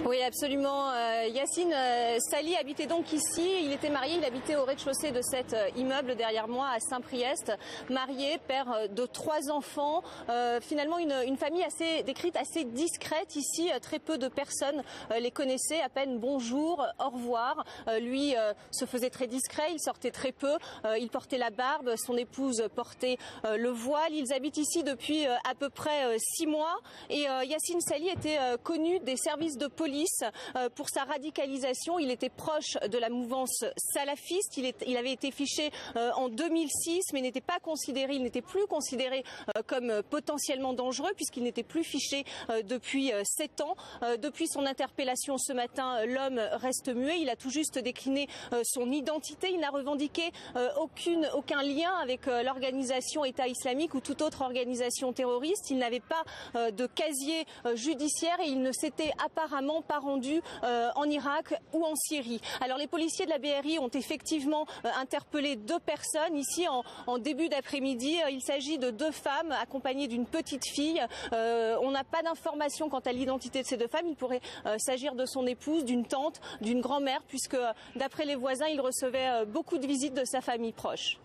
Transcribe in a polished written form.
Oui, absolument. Yassine Sali habitait donc ici. Il était marié, il habitait au rez-de-chaussée de cet immeuble derrière moi à Saint-Priest. Marié, père de 3 enfants. Finalement, une famille décrite assez discrète ici. Très peu de personnes les connaissaient. À peine bonjour, au revoir. Lui se faisait très discret, il sortait très peu. Il portait la barbe, son épouse portait le voile. Ils habitent ici depuis à peu près 6 mois. Et Yassine Sali était connu des services de police pour sa radicalisation. Il était proche de la mouvance salafiste. Il avait été fiché en 2006, mais il n'était plus considéré comme potentiellement dangereux puisqu'il n'était plus fiché depuis 7 ans. Depuis son interpellation ce matin, l'homme reste muet. Il a tout juste décliné son identité. Il n'a revendiqué aucun lien avec l'organisation État islamique ou toute autre organisation terroriste. Il n'avait pas de casier judiciaire et il ne s'était apparemment pas rendu en Irak ou en Syrie. Alors les policiers de la BRI ont effectivement interpellé 2 personnes ici en début d'après-midi. Il s'agit de 2 femmes accompagnées d'une petite fille. On n'a pas d'informations quant à l'identité de ces 2 femmes. Il pourrait s'agir de son épouse, d'une tante, d'une grand-mère, puisque d'après les voisins, il recevait beaucoup de visites de sa famille proche.